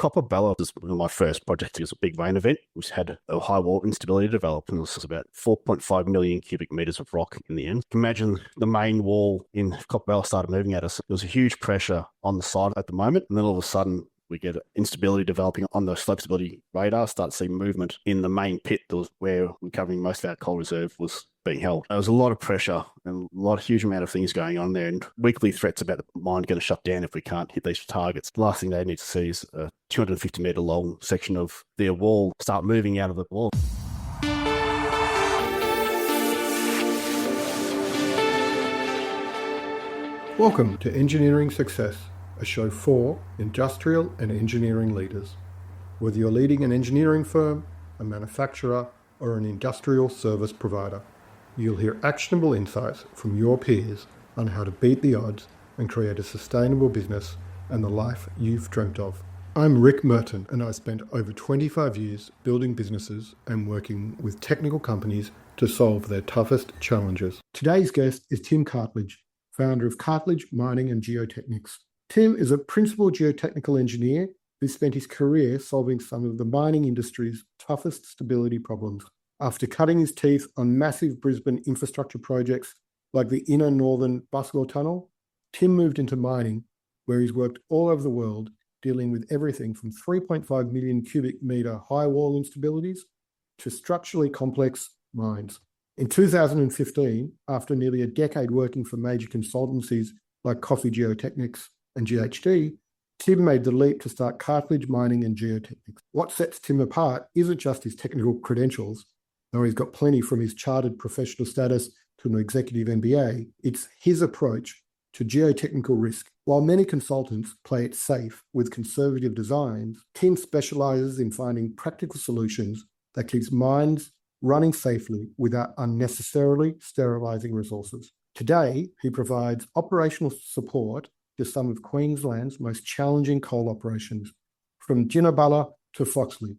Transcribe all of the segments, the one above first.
Copper was one of my first projects. It was a big rain event, which had a high wall instability develop, and this was about 4.5 million cubic meters of rock in the end. Imagine the main wall in Copper started moving at us. There was a huge pressure on the side at the moment, and then all of a sudden we get instability developing on the slope stability radar, start seeing movement in the main pit that was where we're covering most of our coal reserve was being held. There was a lot of pressure and huge amount of things going on there, and weekly threats about the mine going to shut down if we can't hit these targets. The last thing they need to see is a 250 metre long section of their wall start moving out of the wall. Welcome to Engineering Success, a show for industrial and engineering leaders. Whether you're leading an engineering firm, a manufacturer, or an industrial service provider, you'll hear actionable insights from your peers on how to beat the odds and create a sustainable business and the life you've dreamt of. I'm Rick Merton, and I spent over 25 years building businesses and working with technical companies to solve their toughest challenges. Today's guest is Tim Cartledge, founder of Cartledge Mining and Geotechnics. Tim is a principal geotechnical engineer who spent his career solving some of the mining industry's toughest stability problems. After cutting his teeth on massive Brisbane infrastructure projects like the Inner Northern Buswell Tunnel, Tim moved into mining, where he's worked all over the world, dealing with everything from 3.5 million cubic metre high wall instabilities to structurally complex mines. In 2015, after nearly a decade working for major consultancies like Coffey Geotechnics and GHD, Tim made the leap to start Cartledge Mining and Geotechnics. What sets Tim apart isn't just his technical credentials, though he's got plenty from his chartered professional status to an executive MBA. It's his approach to geotechnical risk. While many consultants play it safe with conservative designs, Tim specialises in finding practical solutions that keeps mines running safely without unnecessarily sterilising resources. Today, he provides operational support to some of Queensland's most challenging coal operations, from Jinnabullah to Foxley,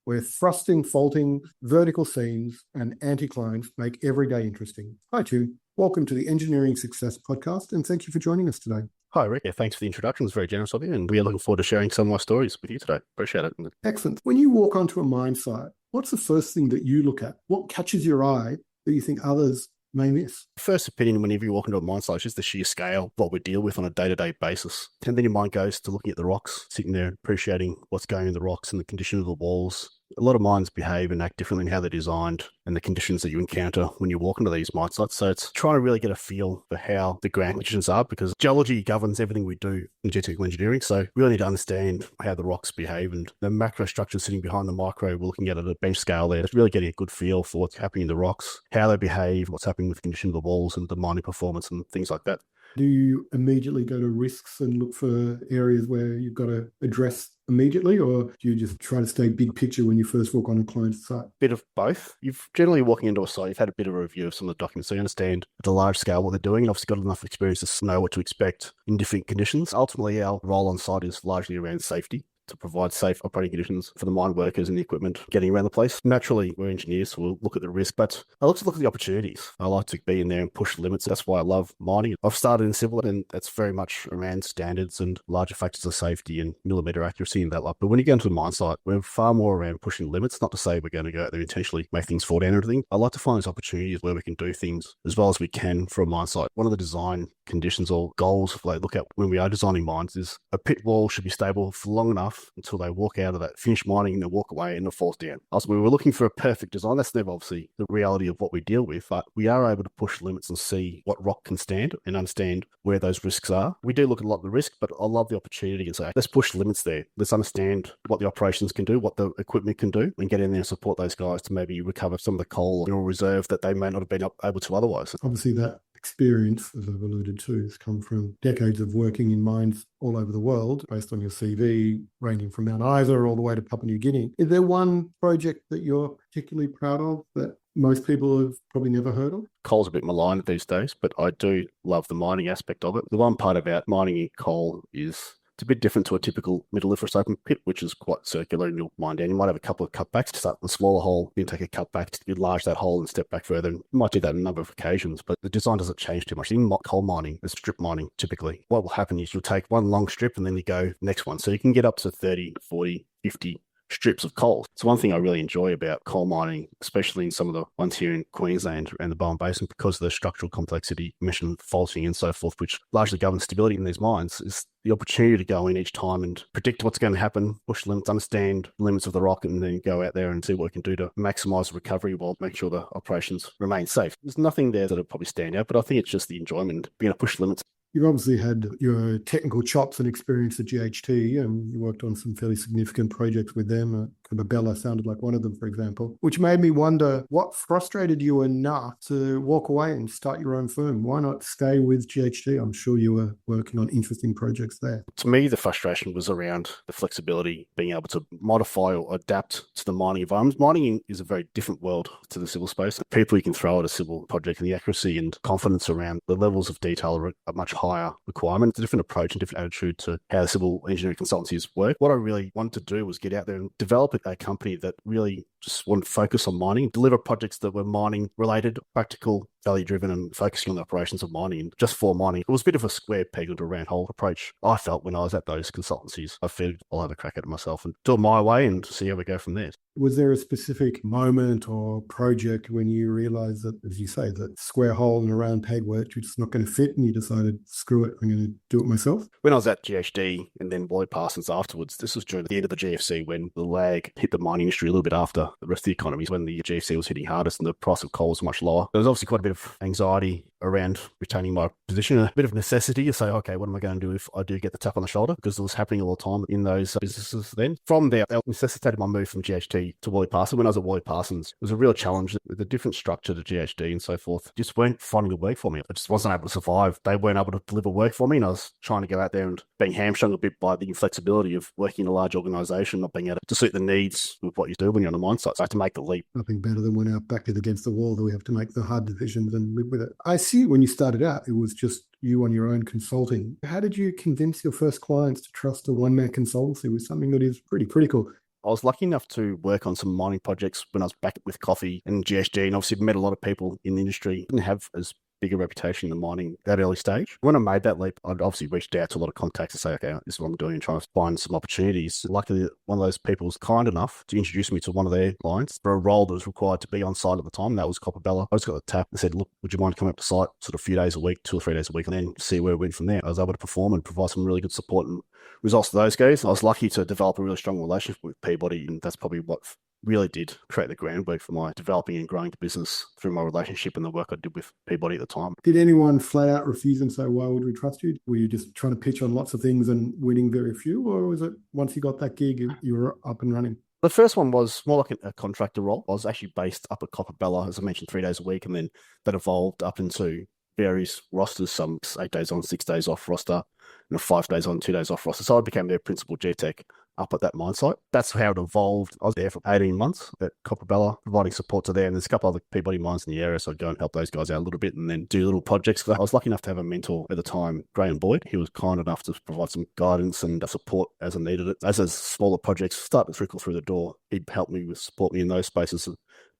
where thrusting, faulting, vertical seams and anticlines make every day interesting. Hi, Tim. Welcome to the Engineering Success Podcast, and thank you for joining us today. Hi, Rick. Yeah, thanks for the introduction. It's very generous of you, and we are looking forward to sharing some of my stories with you today. Appreciate it. Excellent. When you walk onto a mine site, what's the first thing that you look at? What catches your eye that you think others may miss? First opinion, whenever you walk into a mine site, is just the sheer scale of what we deal with on a day-to-day basis. And then your mind goes to looking at the rocks, sitting there appreciating what's going in the rocks and the condition of the walls. A lot of mines behave and act differently in how they're designed and the conditions that you encounter when you walk into these mine sites. So it's trying to really get a feel for how the ground conditions are, because geology governs everything we do in geotechnical engineering. So we really need to understand how the rocks behave, and the macro structures sitting behind the micro, we're looking at a bench scale there. It's really getting a good feel for what's happening in the rocks, how they behave, what's happening with the condition of the walls and the mining performance and things like that. Do you immediately go to risks and look for areas where you've got to address immediately, or do you just try to stay big picture when you first walk on a client's site? Bit of both. You've generally walking into a site, you've had a bit of a review of some of the documents, so you understand at a large scale what they're doing, and obviously got enough experience to know what to expect in different conditions. Ultimately, our role on site is largely around safety, to provide safe operating conditions for the mine workers and the equipment getting around the place. Naturally, we're engineers, so we'll look at the risk, but I like to look at the opportunities. I like to be in there and push the limits. That's why I love mining. I've started in civil, and that's very much around standards and larger factors of safety and millimetre accuracy and that lot. But when you go into a mine site, we're far more around pushing limits, not to say we're going to go out there intentionally make things fall down or anything. I like to find those opportunities where we can do things as well as we can for a mine site. One of the design conditions or goals they look at when we are designing mines is a pit wall should be stable for long enough until they walk out of that, finish mining, and then walk away and it falls down. Also, we were looking for a perfect design. That's never obviously the reality of what we deal with, but we are able to push limits and see what rock can stand and understand where those risks are. We do look at a lot of the risk, but I love the opportunity and say, let's push limits there. Let's understand what the operations can do, what the equipment can do, and get in there and support those guys to maybe recover some of the coal or reserve that they may not have been able to otherwise. Obviously, that experience, as I've alluded to, has come from decades of working in mines all over the world, based on your CV, ranging from Mount Isa all the way to Papua New Guinea. Is there one project that you're particularly proud of that most people have probably never heard of? Coal's a bit maligned these days, but I do love the mining aspect of it. The one part about mining in coal is It's a bit different to a typical metalliferous open pit, which is quite circular and you'll mine down. You might have a couple of cutbacks to start with a smaller hole, then take a cutback to enlarge that hole and step back further. And you might do that on a number of occasions, but the design doesn't change too much. In coal mining, it's strip mining typically. What will happen is you'll take one long strip and then you go next one. So you can get up to 30, 40, 50 strips of coal. It's one thing I really enjoy about coal mining, especially in some of the ones here in Queensland and the Bowen Basin, because of the structural complexity, emission faulting and so forth, which largely governs stability in these mines, is the opportunity to go in each time and predict what's going to happen, push limits, understand the limits of the rock, and then go out there and see what we can do to maximize the recovery while making sure the operations remain safe. There's nothing there that'll probably stand out, but I think it's just the enjoyment, being able to push limits. You've obviously had your technical chops and experience at GHD, and you worked on some fairly significant projects with them. Bella sounded like one of them, for example, which made me wonder what frustrated you enough to walk away and start your own firm. Why not stay with GHD? I'm sure you were working on interesting projects there. To me, the frustration was around the flexibility, being able to modify or adapt to the mining environment. Mining is a very different world to the civil space. The people you can throw at a civil project and the accuracy and confidence around the levels of detail are a much higher requirement. It's a different approach and different attitude to how civil engineering consultancies work. What I really wanted to do was get out there and develop a company that really just wanted to focus on mining, deliver projects that were mining related, practical, value driven, and focusing on the operations of mining. And just for mining, it was a bit of a square peg into a round hole approach. I felt when I was at those consultancies, I figured I'll have a crack at it myself and do it my way and see how we go from there. Was there a specific moment or project when you realized that, as you say, that square hole and a round peg were just not going to fit and you decided, screw it, I'm going to do it myself? When I was at GHD and then Lloyd Parsons afterwards, this was during the end of the GFC when the lag hit the mining industry a little bit after the rest of the economy, when the GFC was hitting hardest and the price of coal was much lower. There was obviously quite a bit of anxiety around retaining my position, a bit of necessity to say, okay, what am I going to do if I do get the tap on the shoulder? Because it was happening all the time in those businesses then. From there, that necessitated my move from GHD to Wally Parsons. When I was at Wally Parsons, it was a real challenge with a different structure to GHD and so forth. Just weren't finding the work for me. I just wasn't able to survive. They weren't able to deliver work for me, and I was trying to go out there and being hamstrung a bit by the inflexibility of working in a large organisation, not being able to suit the needs of what you do when you're on the mine site. So I had to make the leap. Nothing better than when our back is against the wall that we have to make the hard decisions and live with it. I see when you started out, it was just you on your own consulting. How did you convince your first clients to trust a one-man consultancy with something that is pretty critical? I was lucky enough to work on some mining projects when I was back with Coffey and GHD, and obviously met a lot of people in the industry. Didn't have as big a reputation in mining that early stage. When I made that leap, I'd obviously reached out to a lot of contacts to say, okay, this is what I'm doing, and trying to find some opportunities. Luckily, one of those people was kind enough to introduce me to one of their clients for a role that was required to be on site at the time. That was Bella. I just got the tap and said, look, would you mind coming up to site sort of a few days a week, 2 or 3 days a week, and then see where we went from there. I was able to perform and provide some really good support and results to those guys. I was lucky to develop a really strong relationship with Peabody, and that's probably what really did create the groundwork for my developing and growing the business through my relationship and the work I did with Peabody at the time. Did anyone flat out refuse and say, why would we trust you? Were you just trying to pitch on lots of things and winning very few? Or was it once you got that gig, you were up and running? The first one was more like a contractor role. I was actually based up at Bella, as I mentioned, 3 days a week, and then that evolved up into various rosters, some 8 days on, 6 days off roster, and a 5 days on, 2 days off roster. So I became their principal geotech up at that mine site. That's how it evolved. I was there for 18 months at Bella, providing support to them. There's a couple other Peabody mines in the area, so I'd go and help those guys out a little bit and then do little projects. I was lucky enough to have a mentor at the time, Graham Boyd. He was kind enough to provide some guidance and support as I needed it. As those smaller projects started to trickle through the door, he'd help me support me in those spaces,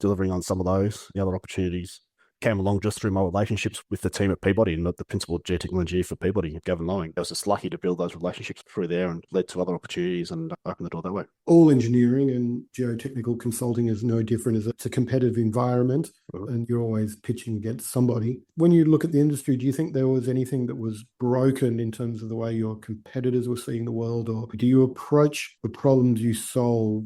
delivering on some of those. The other opportunities came along just through my relationships with the team at Peabody and the principal geotechnical engineer for Peabody, Gavin Lowing. I was just lucky to build those relationships through there and led to other opportunities and opened the door that way. All engineering and geotechnical consulting is no different. It's a competitive environment and you're always pitching against somebody. When you look at the industry, do you think there was anything that was broken in terms of the way your competitors were seeing the world, or do you approach the problems you solve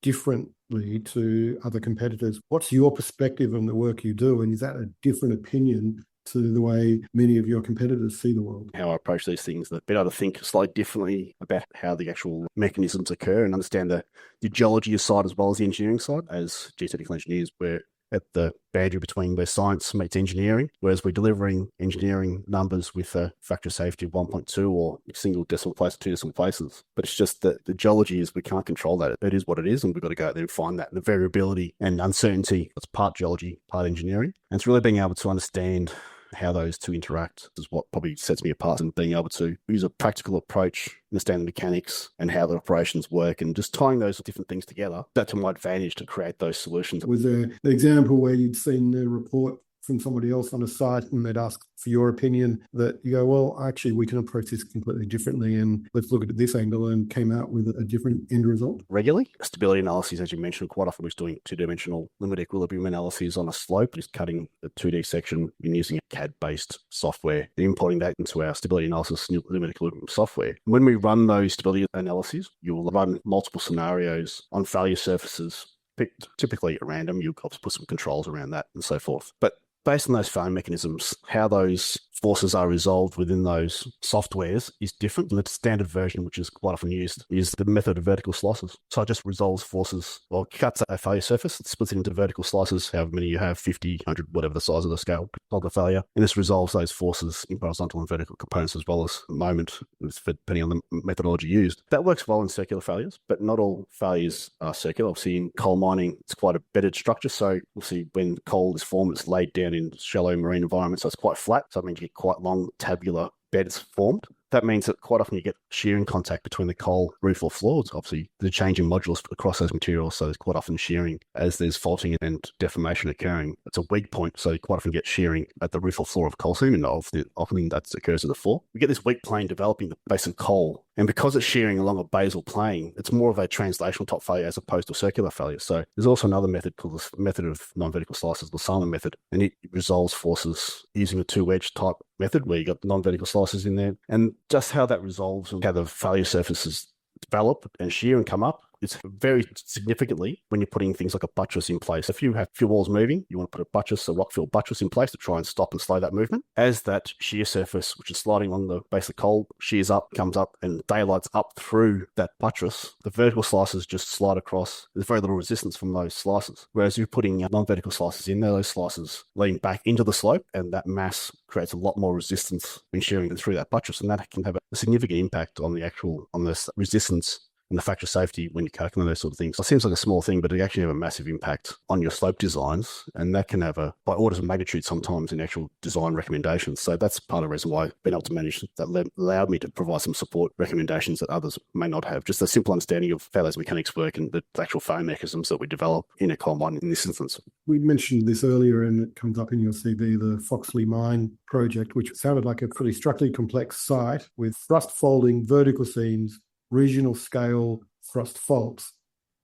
differently to other competitors? What's your perspective on the work you do, and is that a different opinion to the way many of your competitors see the world? How I approach these things, that being able to think slightly differently about how the actual mechanisms occur and understand the geology side as well as the engineering side. As geotechnical engineers, we're at the boundary between where science meets engineering, whereas we're delivering engineering numbers with a factor of safety of 1.2 or a single decimal place or 2 decimal places. But it's just that the geology is, we can't control that. It is what it is, and we've got to go out there and find that. And the variability and uncertainty, that's part geology, part engineering. And it's really being able to understand how those two interact is what probably sets me apart, and being able to use a practical approach, understand the mechanics and how the operations work, and just tying those different things together, that's to my advantage to create those solutions. Was there an example where you'd seen the report from somebody else on a site and they'd ask for your opinion that you go, well, actually, we can approach this completely differently and let's look at it this angle, and came out with a different end result? Regularly, stability analyses, as you mentioned, quite often we're doing two-dimensional limit equilibrium analyses on a slope, just cutting a 2D section and using a CAD-based software and importing that into our stability analysis limit equilibrium software. When we run those stability analyses, you will run multiple scenarios on failure surfaces, picked typically at random. You'll obviously put some controls around that and so forth. But based on those failure mechanisms, how those forces are resolved within those softwares is different. And the standard version, which is quite often used, is the method of vertical slices. So it just resolves forces, or cuts a failure surface, it splits it into vertical slices, however many you have, 50, 100, whatever the size of the scale of the failure. And this resolves those forces in horizontal and vertical components as well as moment, depending on the methodology used. That works well in circular failures, but not all failures are circular. Obviously, in coal mining, it's quite a bedded structure. So we'll see when coal is formed, it's laid down in shallow marine environments, so it's quite flat. So that means you get quite long tabular beds formed. That means that quite often you get shearing contact between the coal roof or floor. It's obviously the change in modulus across those materials, so there's quite often shearing as there's faulting and deformation occurring. It's a weak point, so you quite often get shearing at the roof or floor of coal seam, and often that occurs at the floor. We get this weak plane developing the base of coal, and because it's shearing along a basal plane, it's more of a translational top failure as opposed to a circular failure. So there's also another method called the method of non-vertical slices, the Salmon method, and it resolves forces using a two-wedge type method where you got non-vertical slices in there. And just how that resolves and how the failure surfaces develop and shear and come up, it's very significantly when you're putting things like a buttress in place. If you have few walls moving, you want to put a buttress, a rock-filled buttress in place to try and stop and slow that movement. As that shear surface, which is sliding on the base of coal, shears up, comes up, and daylights up through that buttress, the vertical slices just slide across. There's very little resistance from those slices. Whereas you're putting non-vertical slices in there, those slices lean back into the slope, and that mass creates a lot more resistance when shearing through that buttress, and that can have a significant impact on the resistance and the factor of safety when you're calculating those sort of things. It seems like a small thing, but it actually have a massive impact on your slope designs, and that can have by orders of magnitude sometimes in actual design recommendations. So that's part of the reason why I've been able to manage that allowed me to provide some support recommendations that others may not have. Just a simple understanding of how those mechanics work and the actual failure mechanisms that we develop in a coal mine in this instance. We mentioned this earlier, and it comes up in your CV, the Foxley Mine project, which sounded like a pretty structurally complex site with thrust folding, vertical seams, regional scale thrust faults.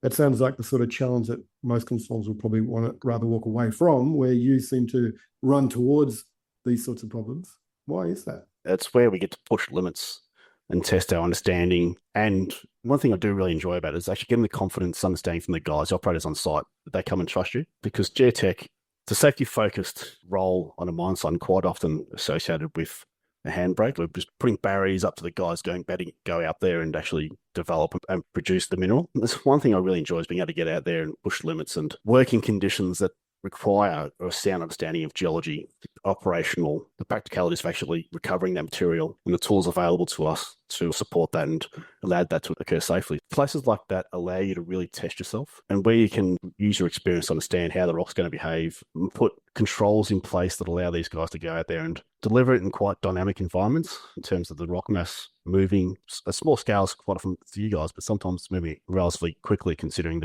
That sounds like the sort of challenge that most consultants will probably want to rather walk away from, where you seem to run towards these sorts of problems. Why is that? That's where we get to push limits and test our understanding. And one thing I do really enjoy about it is actually getting the confidence, understanding from the guys, the operators on site, that they come and trust you. Because geotech, it's a safety-focused role on a mine site and quite often associated with a handbrake. We're just putting barriers up to the guys go out there and actually develop and produce the mineral. And that's one thing I really enjoy, is being able to get out there and push limits and work in conditions that require a sound understanding of geology, operational, the practicalities of actually recovering that material, and the tools available to us to support that and allow that to occur safely. Places like that allow you to really test yourself, and where you can use your experience to understand how the rock's going to behave, and put controls in place that allow these guys to go out there and deliver it in quite dynamic environments in terms of the rock mass moving at small scales quite often to you guys, but sometimes moving relatively quickly considering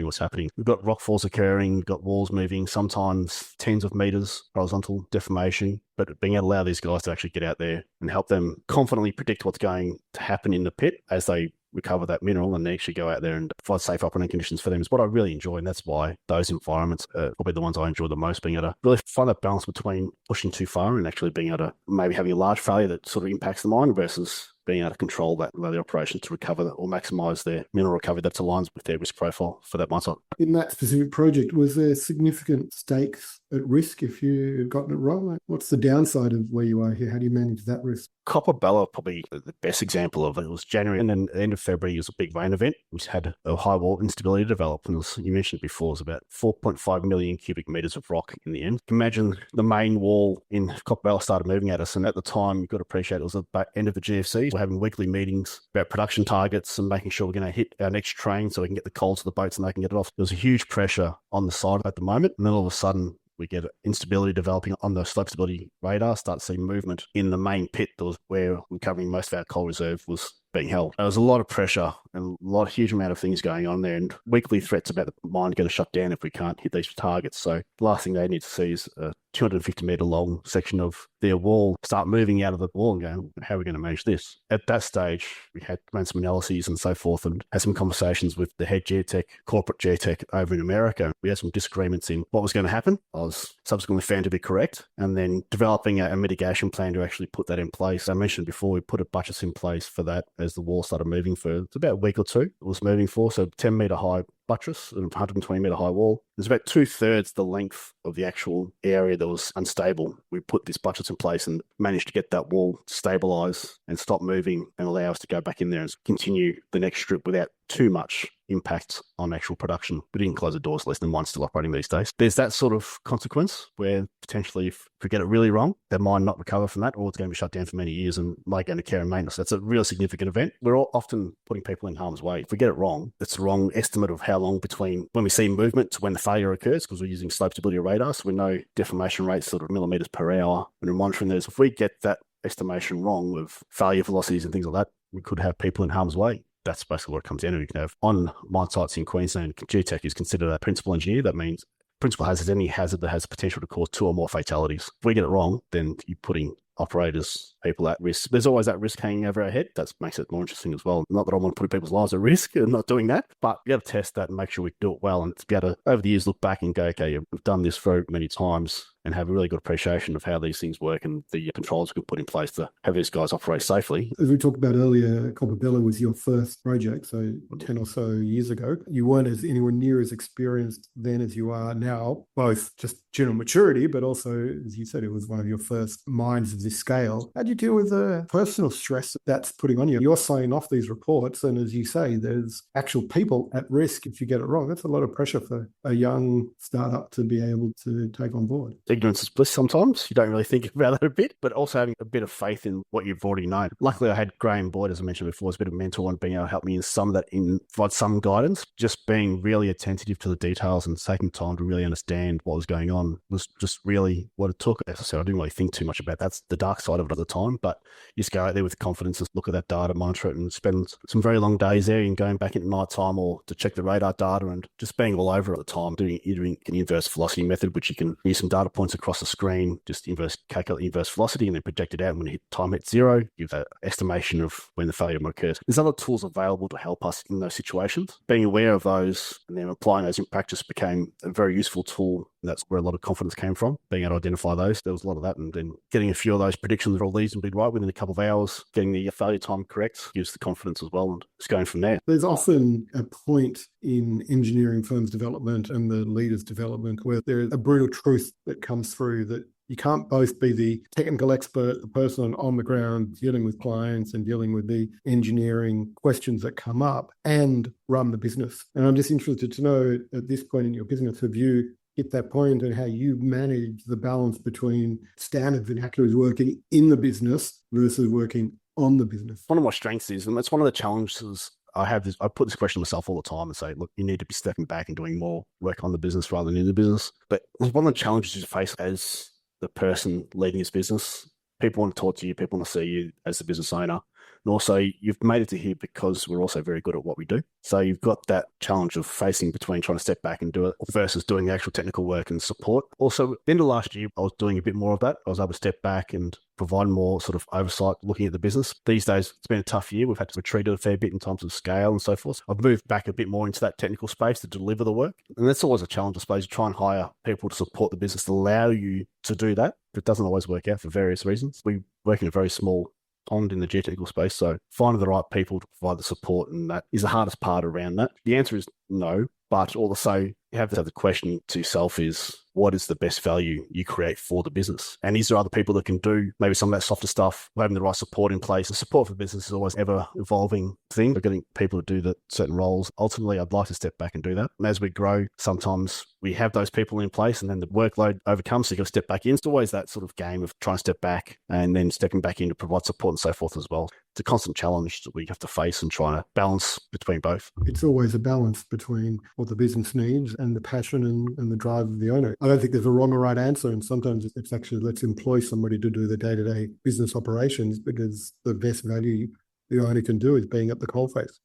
what's happening. We've got rock falls occurring, we've got walls moving, sometimes tens of meters horizontal deformation, but being able to allow these guys to actually get out there and help them confidently predict what's going to happen in the pit as they recover that mineral and actually go out there and provide safe operating conditions for them is what I really enjoy. And that's why those environments are probably the ones I enjoy the most, being able to really find that balance between pushing too far and actually being able to maybe having a large failure that sort of impacts the mine versus being able to control that the operations to recover or maximize their mineral recovery that aligns with their risk profile for that mine site. In that specific project, was there significant stakes at risk if you've gotten it wrong? What's the downside of where you are here? How do you manage that risk? Copperbella, probably the best example of it. It was January, and then at the end of February, it was a big rain event, which had a high wall instability develop. And as you mentioned before, it was about 4.5 million cubic meters of rock in the end. Imagine the main wall in Copperbella started moving at us. And at the time, you've got to appreciate it was at the end of the GFC. We're having weekly meetings about production targets and making sure we're going to hit our next train so we can get the coal to the boats and they can get it off. There was a huge pressure on the side at the moment. And then all of a sudden, we get instability developing on the slope stability radar, start seeing movement in the main pit that was where recovering most of our coal reserve was being held. There was a lot of pressure and huge amount of things going on there, and weekly threats about the mine going to shut down if we can't hit these targets. So the last thing they need to see is a 250 metre long section of their wall start moving out of the wall and going, how are we going to manage this? At that stage, we had done some analyses and so forth and had some conversations with the head geotech, corporate geotech over in America. We had some disagreements in what was going to happen. I was subsequently found to be correct, and then developing a mitigation plan to actually put that in place. I mentioned before, we put a buttress in place for that as the wall started moving for about a week or two. It was moving for, so 10 metre high buttress and 120 metre high wall. There's about 2/3 the length of the actual area that was unstable. We put this buttress in place and managed to get that wall to stabilise and stop moving and allow us to go back in there and continue the next strip without too much impact on actual production. We didn't close the doors, less than one still operating these days. There's that sort of consequence where potentially if we get it really wrong, they might not recover from that, or it's going to be shut down for many years and might go into care and maintenance. That's a real significant event. We're all often putting people in harm's way. If we get it wrong, it's the wrong estimate of how long between when we see movement to when the failure occurs, because we're using slope stability radar, so we know deformation rates sort of millimetres per hour when we're monitoring those. If we get that estimation wrong with failure velocities and things like that, we could have people in harm's way. That's basically what it comes down to. You can have on mine sites in Queensland, geotech is considered a principal engineer. That means principal hazard is any hazard that has potential to cause 2 or more fatalities. If we get it wrong, then you're putting operators, people at risk. There's always that risk hanging over our head. That makes it more interesting as well. Not that I want to put people's lives at risk and not doing that, but be able to test that and make sure we do it well, and to be able to, over the years, look back and go, okay, we've done this for many times, and have a really good appreciation of how these things work and the controls we can put in place to have these guys operate safely. As we talked about earlier, Copperbella was your first project, so 10 or so years ago. You weren't anywhere near as experienced then as you are now, both just general maturity, but also, as you said, it was one of your first mines of this scale. How do you deal with the personal stress that's putting on you? You're signing off these reports, and as you say, there's actual people at risk if you get it wrong. That's a lot of pressure for a young startup to be able to take on board. Ignorance is bliss sometimes. You don't really think about that a bit, but also having a bit of faith in what you've already known. Luckily, I had Graham Boyd, as I mentioned before, as a bit of a mentor and being able to help me in some of that, provide some guidance. Just being really attentive to the details and taking time to really understand what was going on was just really what it took. As I said, I didn't really think too much about that. That's the dark side of it at the time, but you just go out there with confidence and look at that data, monitor it, and spend some very long days there and going back at night time or to check the radar data and just being all over at the time, doing an inverse velocity method, which you can use some data points across the screen, just calculate inverse velocity and then project it out. And when time hits 0, give an estimation of when the failure occurs. There's other tools available to help us in those situations. Being aware of those and then applying those in practice became a very useful tool. And that's where a lot of confidence came from, being able to identify those. There was a lot of that, and then getting a few of those predictions all reasonably right within a couple of hours, getting the failure time correct gives the confidence as well, and just going from there. There's often a point in engineering firms development and the leaders development where there's a brutal truth that comes through that you can't both be the technical expert, the person on the ground dealing with clients and dealing with the engineering questions that come up, and run the business. And I'm just interested to know, at this point in your business, have you hit that point and how you manage the balance between standard vernaculars working in the business versus working on the business? One of my strengths is, and that's one of the challenges I have, I put this question to myself all the time and say, look, you need to be stepping back and doing more work on the business rather than in the business. But one of the challenges you face as the person leading this business, people want to talk to you, people want to see you as the business owner. And also, you've made it to here because we're also very good at what we do. So you've got that challenge of facing between trying to step back and do it versus doing the actual technical work and support. Also, at the end of last year, I was doing a bit more of that. I was able to step back and provide more sort of oversight looking at the business. These days, it's been a tough year. We've had to retreat a fair bit in terms of scale and so forth. I've moved back a bit more into that technical space to deliver the work. And that's always a challenge, I suppose. You try and hire people to support the business to allow you to do that. But it doesn't always work out for various reasons. We work in a very small pond in the geotechnical space, so finding the right people to provide the support, and that is the hardest part around that. The answer is no, but also you have to have the question to yourself is, what is the best value you create for the business? And is there other people that can do maybe some of that softer stuff, having the right support in place? The support for business is always ever evolving thing. We're getting people to do the certain roles. Ultimately, I'd like to step back and do that. And as we grow, sometimes we have those people in place and then the workload overcomes, so you've got to step back in. It's always that sort of game of trying to step back and then stepping back in to provide support and so forth as well. It's a constant challenge that we have to face and try to balance between both. It's always a balance between what the business needs and the passion and the drive of the owner. I don't think there's a wrong or right answer. And sometimes it's actually, let's employ somebody to do the day-to-day business operations, because the best value the owner can do is being at the coalface.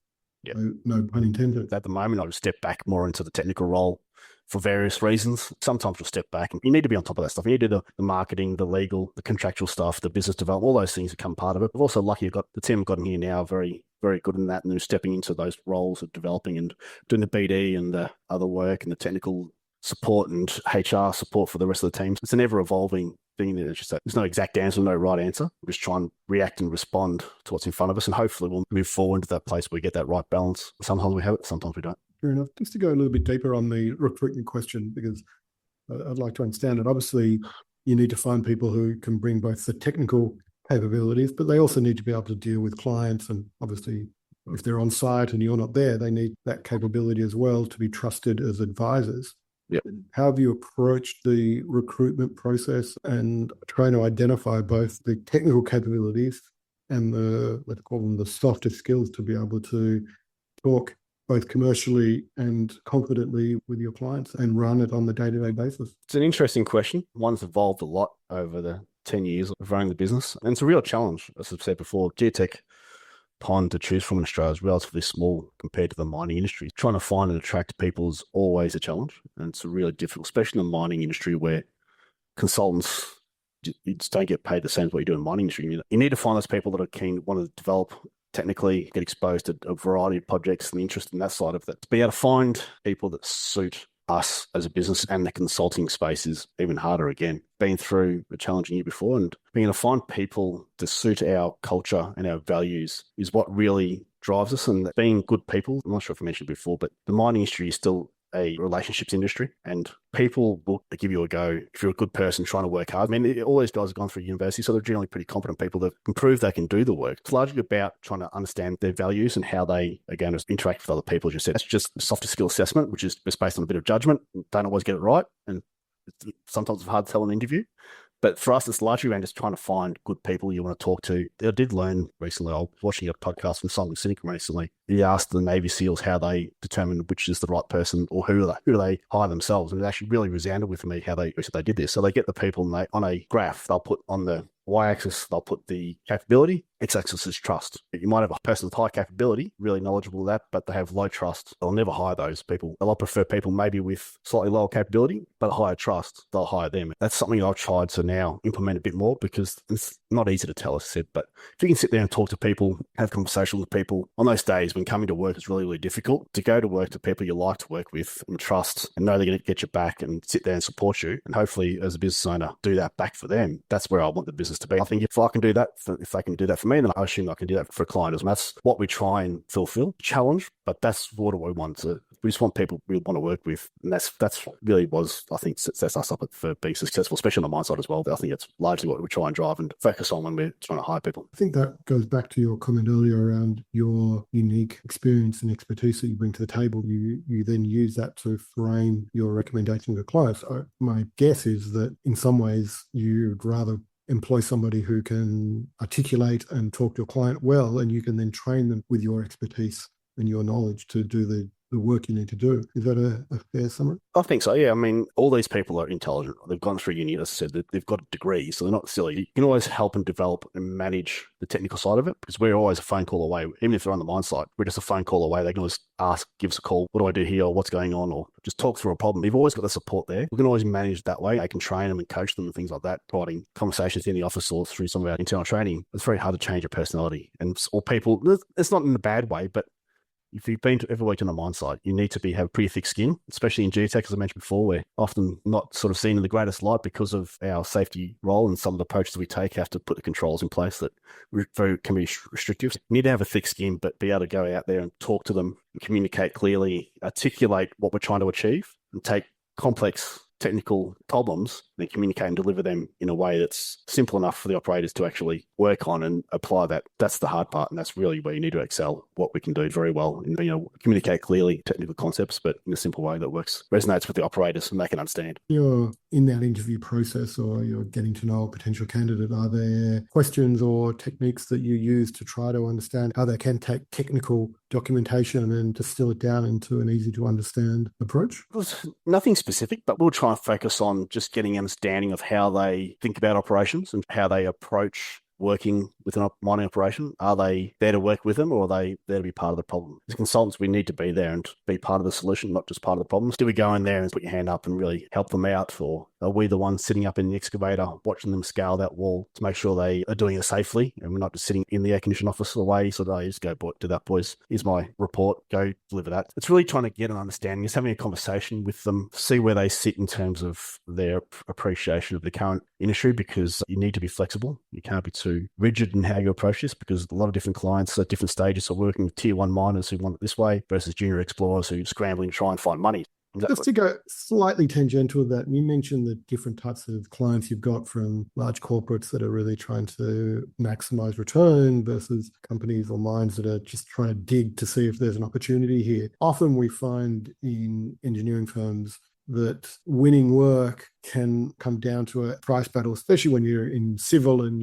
Yep. No pun intended. At the moment, I would step back more into the technical role for various reasons. Sometimes you'll step back and you need to be on top of that stuff. You need to do the marketing, the legal, the contractual stuff, the business development, all those things become part of it. I've also lucky you've got the team I've got in here now, very, very good in that, and they're stepping into those roles of developing and doing the BD and the other work and the technical support and HR support for the rest of the teams. It's an ever-evolving thing. There's no exact answer, no right answer. We just try and react and respond to what's in front of us, and hopefully we'll move forward to that place where we get that right balance. Sometimes we have it, sometimes we don't. Fair enough. Just to go a little bit deeper on the recruitment question, because I'd like to understand it. Obviously, you need to find people who can bring both the technical capabilities, but they also need to be able to deal with clients. And obviously, if they're on site and you're not there, they need that capability as well to be trusted as advisors. Yep. How have you approached the recruitment process and trying to identify both the technical capabilities and the, let's call them the softer skills, to be able to talk both commercially and confidently with your clients and run it on the day-to-day basis? It's an interesting question. One's evolved a lot over the 10 years of running the business, and it's a real challenge. As I've said before, geotech pond to choose from in Australia is relatively small compared to the mining industry. Trying to find and attract people is always a challenge, and it's really difficult, especially in the mining industry where consultants you just don't get paid the same as what you do in the mining industry. You need to find those people that are keen, want to develop technically, get exposed to a variety of projects and interest in that side of it. To be able to find people that suit us as a business and the consulting space is even harder again. Been through a challenging year before, and being able to find people to suit our culture and our values is what really drives us. And being good people, I'm not sure if I mentioned before, but the mining industry is still a relationships industry, and people will give you a go if you're a good person trying to work hard. I mean, all these guys have gone through university, so they're generally pretty competent people that can prove they can do the work. It's largely about trying to understand their values and how they are going to interact with other people. As you said, that's just a softer skill assessment, which is based on a bit of judgment. Don't always get it right, and sometimes it's hard to tell in an interview. But for us, it's largely around just trying to find good people you want to talk to. I did learn recently, I was watching a podcast from Simon Sinek recently. He asked the Navy SEALs how they determine which is the right person, or who do they hire themselves. And it actually really resounded with me how they did this. So they get the people on a graph, they'll put on the y-axis, they'll put the capability. X-axis is trust. You might have a person with high capability, really knowledgeable of that, but they have low trust. They'll never hire those people. They'll prefer people maybe with slightly lower capability, but higher trust. They'll hire them. That's something I've tried to now implement a bit more, because it's not easy to tell, as I said, but if you can sit there and talk to people, have conversations with people on those days when coming to work is really, really difficult, to go to work to people you like to work with and trust and know they're going to get your back and sit there and support you. And hopefully as a business owner, do that back for them. That's where I want the business to be. I think if I can do that, if they can do that for me, then I assume I can do that for a client as well. That's what we try and fulfill. Challenge, but that's what we want to. We just want people we want to work with, and that's really was, I think, sets us up for being successful, especially on the mine side as well. I think it's largely what we try and drive and focus on when we're trying to hire people. I think that goes back to your comment earlier around your unique experience and expertise that you bring to the table. You then use that to frame your recommendation to clients. My guess is that in some ways you'd rather employ somebody who can articulate and talk to a client well, and you can then train them with your expertise and your knowledge to do the work you need to do. Is that a fair summary? I think so, yeah. I mean, all these people are intelligent. They've gone through uni, as I said, they've got a degree, so they're not silly. You can always help and develop and manage the technical side of it, because we're always a phone call away. Even if they're on the mine site, we're just a phone call away. They can always ask, give us a call, what do I do here, or what's going on, or just talk through a problem. We've always got the support there. We can always manage that way. I can train them and coach them and things like that, providing conversations in the office or through some of our internal training. It's very hard to change your personality. Or people, it's not in a bad way, but if you've ever worked on a mine site, you need to have pretty thick skin, especially in geotech, as I mentioned before. We're often not sort of seen in the greatest light because of our safety role, and some of the approaches we take have to put the controls in place that can be restrictive. You need to have a thick skin, but be able to go out there and talk to them, and communicate clearly, articulate what we're trying to achieve, and take complex technical problems, then communicate and deliver them in a way that's simple enough for the operators to actually work on and apply that. That's the hard part, and that's really where you need to excel. What we can do very well, and communicate clearly technical concepts, but in a simple way that resonates with the operators and they can understand. You're in that interview process, or you're getting to know a potential candidate. Are there questions or techniques that you use to try to understand how they can take technical documentation and distill it down into an easy to understand approach? It was nothing specific, but we'll try and focus on just getting an understanding of how they think about operations and how they approach working with a mining operation. Are they there to work with them, or are they there to be part of the problem? As consultants, we need to be there and be part of the solution, not just part of the problems. Do we go in there and put your hand up and really help them out, or are we the ones sitting up in the excavator watching them scale that wall to make sure they are doing it safely, and we're not just sitting in the air conditioned office away, so they just go, do that, boys. Here's my report. Go deliver that. It's really trying to get an understanding, just having a conversation with them, see where they sit in terms of their appreciation of the current industry, because you need to be flexible. You can't be too rigid in how you approach this, because a lot of different clients at different stages are working with tier one miners who want it this way versus junior explorers who are scrambling to try and find money. Just to go slightly tangential with that, you mentioned the different types of clients you've got, from large corporates that are really trying to maximize return versus companies or mines that are just trying to dig to see if there's an opportunity here. Often we find in engineering firms that winning work can come down to a price battle, especially when you're in civil and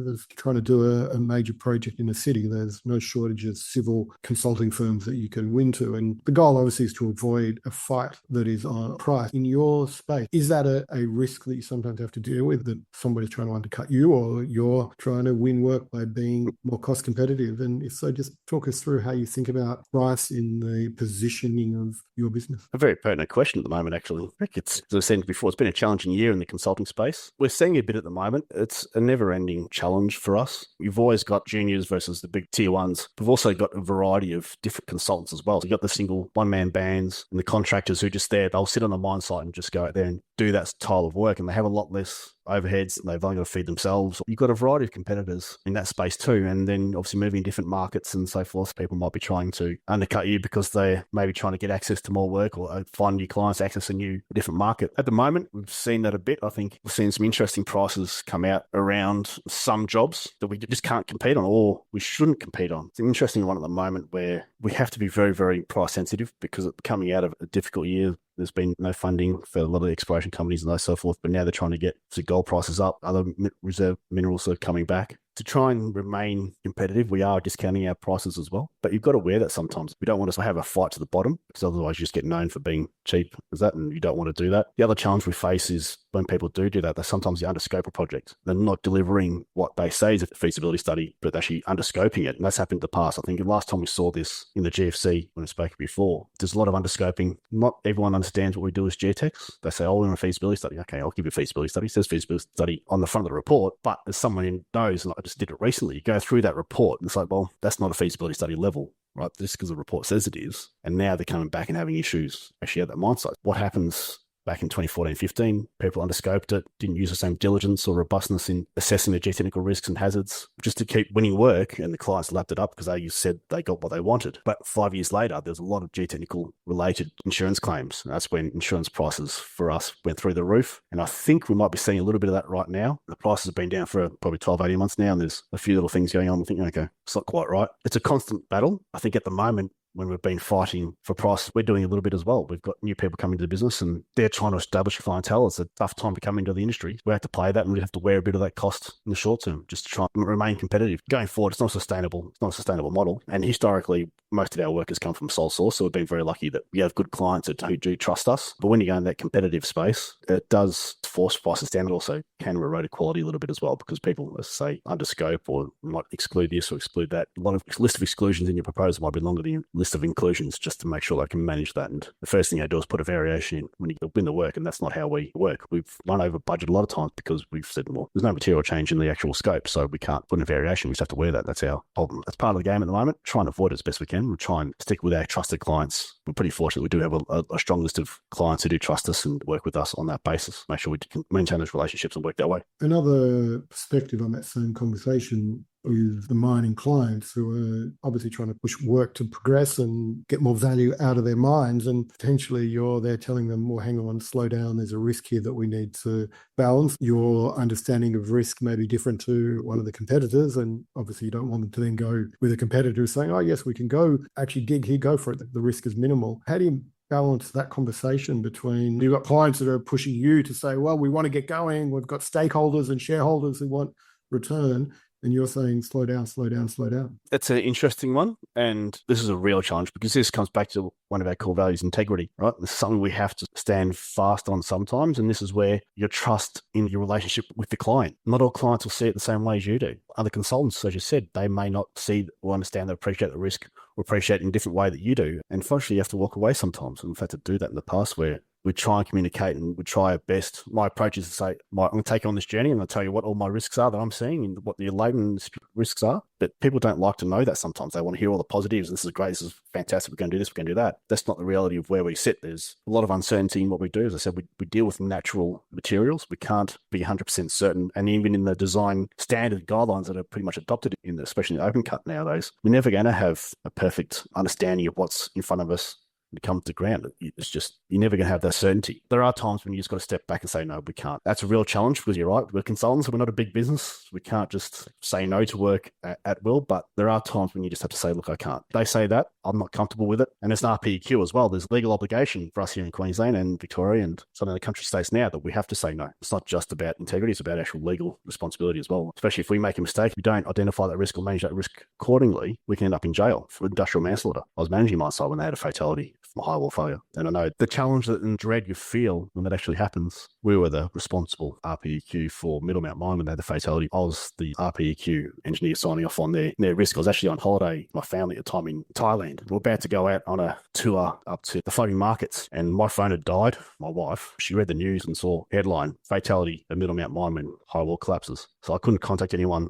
there's trying to do a major project in a city. There's no shortage of civil consulting firms that you can win to. And the goal obviously is to avoid a fight that is on price. In your space, is that a risk that you sometimes have to deal with, that somebody's trying to undercut you, or you're trying to win work by being more cost competitive? And if so, just talk us through how you think about price in the positioning of your business. A very pertinent question at the moment, actually. I think it's, as I said before, it's been a challenging year in the consulting space. We're seeing a bit at the moment. It's a never-ending challenge for us. You've always got juniors versus the big tier ones. We've also got a variety of different consultants as well. So you've got the single one-man bands and the contractors who are just there. They'll sit on the mine site and just go out there and do that style of work, and they have a lot less overheads, and they've only got to feed themselves. You've got a variety of competitors in that space too, and then obviously moving different markets and so forth. People might be trying to undercut you because they're maybe trying to get access to more work or find new clients, access a different market. At the moment, we've seen that a bit. I think we've seen some interesting prices come out around some jobs that we just can't compete on, or we shouldn't compete on. It's an interesting one at the moment where we have to be very, very price sensitive, because coming out of a difficult year, there's been no funding for a lot of the exploration companies and so forth, but now they're trying to get the gold prices up. Other reserve minerals are coming back. To try and remain competitive, we are discounting our prices as well. But you've got to wear that sometimes. We don't want to have a fight to the bottom, because otherwise you just get known for being cheap as that, and you don't want to do that. The other challenge we face is when people do that, they sometimes underscope a project. They're not delivering what they say is a feasibility study, but they're actually underscoping it. And that's happened in the past. I think the last time we saw this in the GFC, when I spoke before, there's a lot of underscoping. Not everyone understands what we do as geotechs. They say, oh, we're in a feasibility study. Okay, I'll give you a feasibility study. It says feasibility study on the front of the report, but as someone who knows, and I just did it recently, you go through that report and it's like, well, that's not a feasibility study level, right? Just because the report says it is. And now they're coming back and having issues actually at that mine site. What happens back in 2014-15, people underscoped it, didn't use the same diligence or robustness in assessing the geotechnical risks and hazards, just to keep winning work, and the clients lapped it up because they said they got what they wanted. But 5 years later, there's a lot of geotechnical related insurance claims. That's when insurance prices for us went through the roof. And I think we might be seeing a little bit of that right now. The prices have been down for probably 12, 18 months now, and there's a few little things going on. I'm thinking, okay, it's not quite right. It's a constant battle. I think at the moment, when we've been fighting for price, we're doing a little bit as well. We've got new people coming to the business and they're trying to establish clientele. It's a tough time to come into the industry. We have to play that, and we have to wear a bit of that cost in the short term just to try and remain competitive. Going forward, it's not sustainable. It's not a sustainable model. And historically, most of our work has come from sole source. So we've been very lucky that we have good clients who do trust us. But when you go in that competitive space, it does force prices down. It also can erode quality a little bit as well, because people, let's say, underscope or might exclude this or exclude that. A lot of list of exclusions in your proposal might be longer than your list of inclusions, just to make sure they can manage that. And the first thing they do is put a variation in when you win the work, and that's not how we work. We've run over budget a lot of times because we've said, well, there's no material change in the actual scope, so we can't put in a variation. We just have to wear that. That's our problem. That's part of the game at the moment. Trying to avoid it as best we can. We'll try and stick with our trusted clients. We're pretty fortunate. We do have a strong list of clients who do trust us and work with us on that basis. Make sure we can maintain those relationships and work that way. Another perspective on that same conversation is the mining clients, who are obviously trying to push work to progress and get more value out of their mines. And potentially you're there telling them, well, hang on, slow down. There's a risk here that we need to balance. Your understanding of risk may be different to one of the competitors. And obviously you don't want them to then go with a competitor saying, oh, yes, we can go actually dig here, go for it. The risk is minimal. How do you balance that conversation between, you've got clients that are pushing you to say, well, we want to get going. We've got stakeholders and shareholders who want return. And you're saying slow down, slow down, slow down. It's an interesting one, and this is a real challenge because this comes back to one of our core values, integrity, right? It's something we have to stand fast on sometimes, and this is where your trust in your relationship with the client. Not all clients will see it the same way as you do. Other consultants, as you said, they may not see or understand or appreciate the risk or appreciate it in a different way that you do. And unfortunately, you have to walk away sometimes, and we've had to do that in the past where we try and communicate and we try our best. My approach is to say, I'm going to take you on this journey and I'll tell you what all my risks are that I'm seeing and what the latent risks are. But people don't like to know that sometimes. They want to hear all the positives. This is great. This is fantastic. We're going to do this. We're going to do that. That's not the reality of where we sit. There's a lot of uncertainty in what we do. As I said, we deal with natural materials. We can't be 100% certain. And even in the design standard guidelines that are pretty much adopted especially in open cut nowadays, we're never going to have a perfect understanding of what's in front of us when it comes to ground. It's just, you're never going to have that certainty. There are times when you just got to step back and say, no, we can't. That's a real challenge because you're right. We're consultants. We're not a big business. We can't just say no to work at will. But there are times when you just have to say, look, I can't. They say that. I'm not comfortable with it. And it's an RPEQ as well. There's legal obligation for us here in Queensland and Victoria and some of the country states now that we have to say no. It's not just about integrity. It's about actual legal responsibility as well. Especially if we make a mistake, we don't identify that risk or manage that risk accordingly, we can end up in jail for industrial manslaughter. I was managing my site when they had a fatality from a high wall failure. And I know the challenge that and dread you feel when that actually happens. We were the responsible RPEQ for Middlemount Mine when they had the fatality. I was the RPEQ engineer signing off on their risk. I was actually on holiday with my family at the time in Thailand. We were about to go out on a tour up to the floating markets and my phone had died. My wife, she read the news and saw headline, fatality at Middlemount Mine when high wall collapses. So I couldn't contact anyone.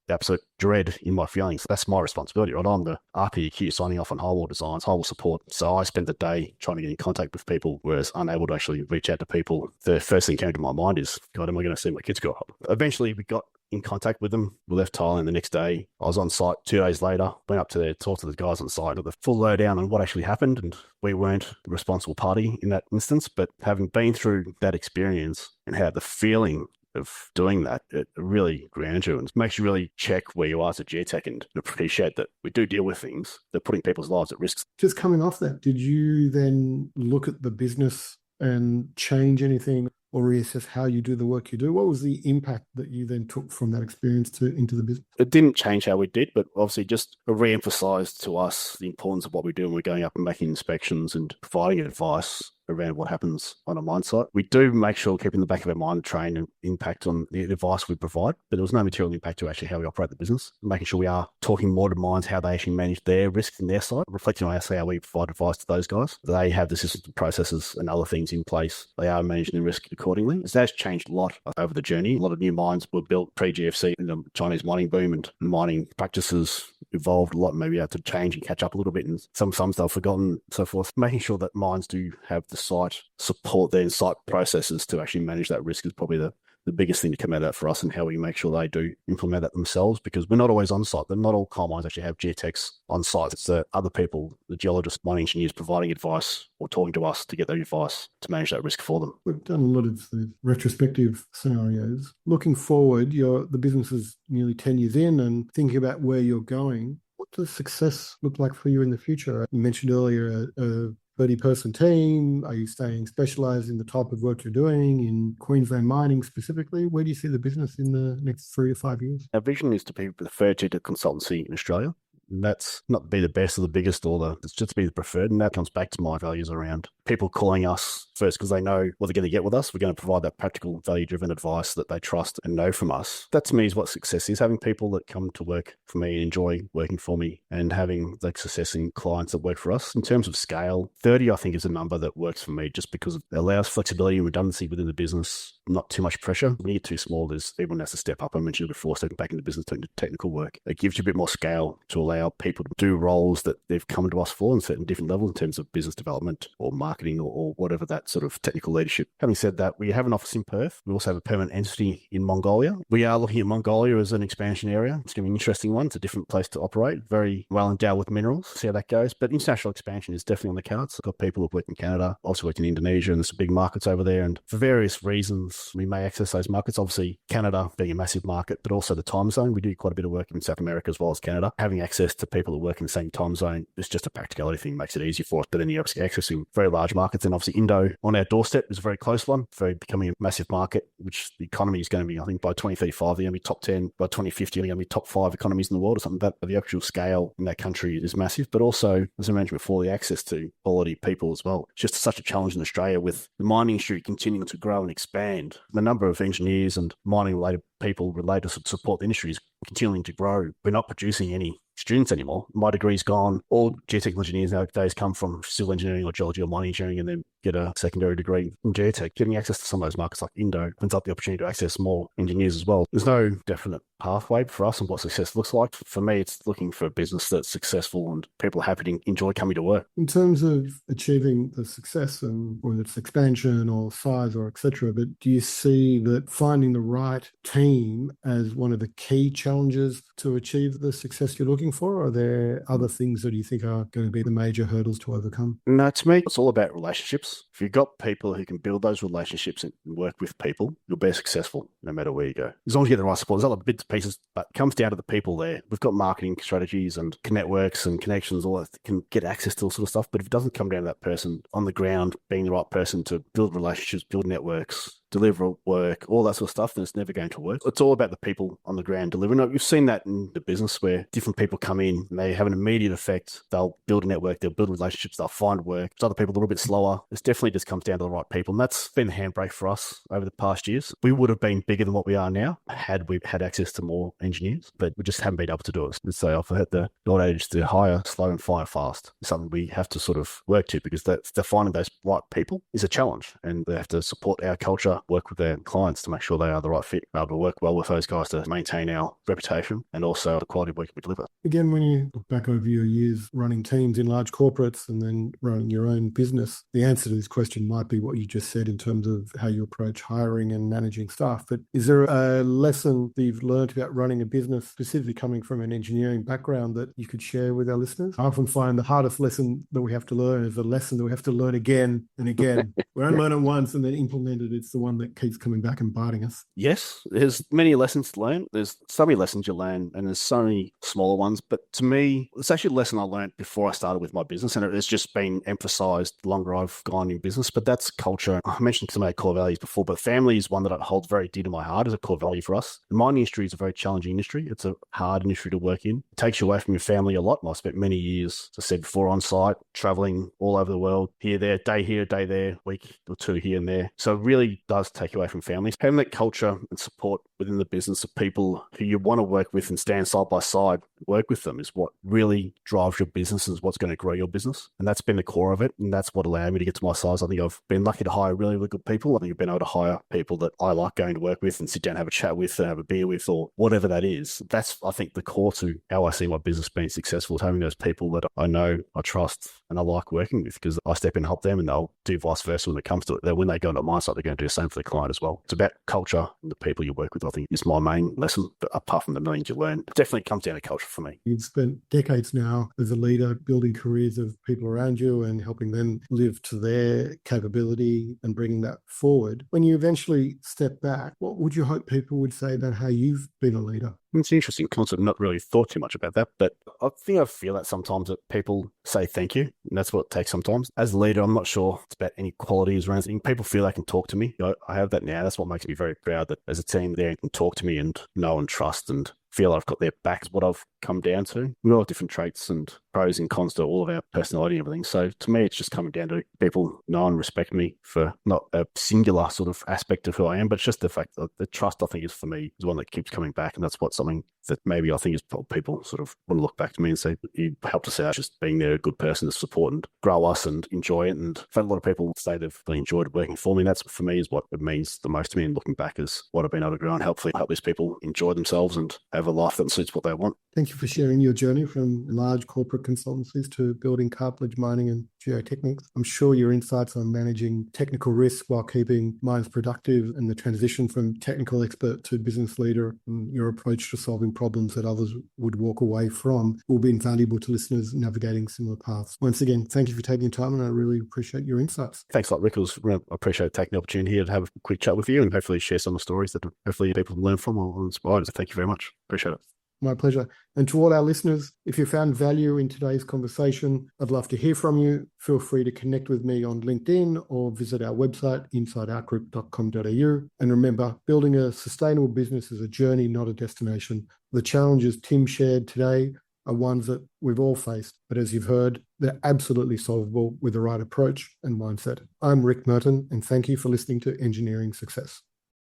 Absolute dread in my feelings. That's my responsibility, right? I'm the RPEQ signing off on high wall designs, high wall support. So I spent the day trying to get in contact with people, whereas unable to actually reach out to people. The first thing that came to my mind is, God, am I going to see my kids grow up? Eventually, we got in contact with them. We left Thailand the next day. I was on site 2 days later, went up to there, talked to the guys on site, got the full lowdown on what actually happened. And we weren't the responsible party in that instance. But having been through that experience and had the feeling of doing that, it really grounds you and makes you really check where you are as a geotech and appreciate that we do deal with things that are putting people's lives at risk. Just coming off that, did you then look at the business and change anything or reassess how you do the work you do? What was the impact that you then took from that experience into the business? It didn't change how we did, but obviously just re-emphasised to us the importance of what we do when we're going up and making inspections and providing advice around what happens on a mine site. We do make sure, keep in the back of our mind, train and impact on the advice we provide, but there was no material impact to actually how we operate the business. Making sure we are talking more to mines, how they actually manage their risks in their site, reflecting on how we provide advice to those guys. They have the systems, processes and other things in place. They are managing the risk accordingly. So that's changed a lot over the journey. A lot of new mines were built pre-GFC in the Chinese mining boom, and mining practices evolved a lot. Maybe had to change and catch up a little bit, and some they've forgotten, so forth. Making sure that mines do have the site support their site processes to actually manage that risk is probably the biggest thing to come out of that for us, and how we make sure they do implement that themselves, because we're not always on site. Not all coal mines actually have geotechs on site. It's the other people, the geologists, mining engineers, providing advice or talking to us to get their advice to manage that risk for them. We've done a lot of the retrospective scenarios. Looking forward, the business is nearly 10 years in, and thinking about where you're going, what does success look like for you in the future? You mentioned earlier a 30-person team. Are you staying specialised in the type of work you're doing in Queensland mining specifically? Where do you see the business in the next 3 to 5 years? Our vision is to be referred to consultancy in Australia. And that's not to be the best or the biggest it's just to be the preferred. And that comes back to my values around people calling us first because they know what they're going to get with us. We're going to provide that practical, value-driven advice that they trust and know from us. That to me is what success is, having people that come to work for me and enjoy working for me, and having like success in clients that work for us. In terms of scale, 30 I think is a number that works for me just because it allows flexibility and redundancy within the business, not too much pressure. When you get too small, everyone has to step up. I mentioned it before, stepping back into business, technical work. It gives you a bit more scale to allow people to do roles that they've come to us for in certain different levels in terms of business development or marketing or whatever that sort of technical leadership. Having said that, we have an office in Perth. We also have a permanent entity in Mongolia. We are looking at Mongolia as an expansion area. It's going to be an interesting one. It's a different place to operate, very well endowed with minerals. See how that goes. But international expansion is definitely on the cards. I've got people who've worked in Canada, also worked in Indonesia, and there's some big markets over there. And for various reasons, we may access those markets. Obviously, Canada being a massive market, but also the time zone. We do quite a bit of work in South America as well as Canada. Having access to people that work in the same time zone is just a practicality thing, makes it easier for us. But then you're accessing very large large markets. And obviously Indo on our doorstep is a very close one, very becoming a massive market, which the economy is going to be, I think by 2035, they're going to be top 10. By 2050, they're going to be top 5 economies in the world or something. But the actual scale in that country is massive. But also, as I mentioned before, the access to quality people as well. It's just such a challenge in Australia with the mining industry continuing to grow and expand. The number of engineers and mining-related people related to support the industry is continuing to grow. We're not producing any students anymore. My degree's gone. All geotechnical engineers nowadays come from civil engineering or geology or mining engineering and then get a secondary degree in geotech. Getting access to some of those markets like Indo opens up the opportunity to access more engineers as well. There's no definite pathway for us on what success looks like. For me, it's looking for a business that's successful and people are happy to enjoy coming to work. In terms of achieving the success, and whether it's expansion or size or etc., but do you see that finding the right team as one of the key challenges to achieve the success you're looking for? Or are there other things that you think are going to be the major hurdles to overcome? No, to me, it's all about relationships. If you've got people who can build those relationships and work with people, you'll be successful no matter where you go. As long as you get the right support, there's other bits and pieces, but it comes down to the people there. We've got marketing strategies and networks and connections, all that can get access to all sort of stuff. But if it doesn't come down to that person on the ground, being the right person to build relationships, build networks, deliver work, all that sort of stuff, then it's never going to work. It's all about the people on the ground delivering. We've seen that in the business where different people come in and they have an immediate effect. They'll build a network, they'll build relationships, they'll find work. There's other people a little bit slower. It definitely just comes down to the right people. And that's been the handbrake for us over the past years. We would have been bigger than what we are now had we had access to more engineers, but we just haven't been able to do it. So I've had the old adage to hire slow and fire fast. It's something we have to sort of work to because finding those right people is a challenge and they have to support our culture, work with their clients to make sure they are the right fit, be able to work well with those guys to maintain our reputation and also the quality of work we deliver. Again, when you look back over your years running teams in large corporates and then running your own business, the answer to this question might be what you just said in terms of how you approach hiring and managing staff. But is there a lesson that you've learned about running a business, specifically coming from an engineering background, that you could share with our listeners? I often find the hardest lesson that we have to learn is the lesson that we have to learn again and again. We don't learn it once and then implement it. It's the one that keeps coming back and biting us. Yes, there's many lessons to learn. There's so many lessons you learn and there's so many smaller ones. But to me, it's actually a lesson I learned before I started with my business and it has just been emphasized the longer I've gone in business. But that's culture. I mentioned some of our core values before, but family is one that I hold very dear to my heart as a core value for us. The mining industry is a very challenging industry. It's a hard industry to work in. It takes you away from your family a lot. I spent many years, as I said before, on site, traveling all over the world, here, day there, week or two here and there. So it really does take you away from families. Having that culture and support within the business of people who you want to work with and stand side by side, work with them is what really drives your business and is what's going to grow your business. And that's been the core of it. And that's what allowed me to get to my size. I think I've been lucky to hire really, really good people. I think I've been able to hire people that I like going to work with and sit down, have a chat with, and have a beer with, or whatever that is. That's, I think, the core to how I see my business being successful, is having those people that I know, I trust, and I like working with, because I step in and help them and they'll do vice versa when it comes to it. That when they go into my site, they're going to do the same for the client as well. It's about culture and the people you work with, I think, is my main lesson. But apart from the millions you learn, it definitely comes down to culture for me. You've spent decades now as a leader building careers of people around you and helping them live to their capability and bringing that forward. When you eventually step back, what would you hope people would say about how you've been a leader? It's an interesting concept. Not really thought too much about that, but I think I feel that sometimes that people say thank you, and that's what it takes sometimes. As a leader, I'm not sure it's about any qualities or anything. People feel they can talk to me. I have that now. That's what makes me very proud that as a team, they can talk to me and know and trust and feel I've got their back is what I've come down to. We all have different traits and pros and cons to all of our personality and everything. So to me, it's just coming down to people know and respect me for not a singular sort of aspect of who I am, but it's just the fact that the trust, I think, is for me, is one that keeps coming back. And that's what something that maybe I think is people sort of want to look back to me and say, you helped us out, just being there, a good person to support and grow us and enjoy it. And I've had a lot of people say they've really enjoyed working for me. And that's, for me, is what it means the most to me. And looking back is what I've been able to grow and hopefully help these people enjoy themselves and have a life that suits what they want. Thank you for sharing your journey from large corporate consultancies to building Cartledge Mining and Geotechnics. I'm sure your insights on managing technical risk while keeping mines productive and the transition from technical expert to business leader and your approach to solving problems that others would walk away from will be invaluable to listeners navigating similar paths. Once again, thank you for taking your time, and I really appreciate your insights. Thanks a lot, Rick. I appreciate taking the opportunity here to have a quick chat with you and hopefully share some of the stories that hopefully people can learn from or inspired. So thank you very much. Appreciate it. My pleasure. And to all our listeners, if you found value in today's conversation, I'd love to hear from you. Feel free to connect with me on LinkedIn or visit our website, insideoutgroup.com.au. And remember, building a sustainable business is a journey, not a destination. The challenges Tim shared today are ones that we've all faced, but as you've heard, they're absolutely solvable with the right approach and mindset. I'm Rick Merton, and thank you for listening to Engineering Success.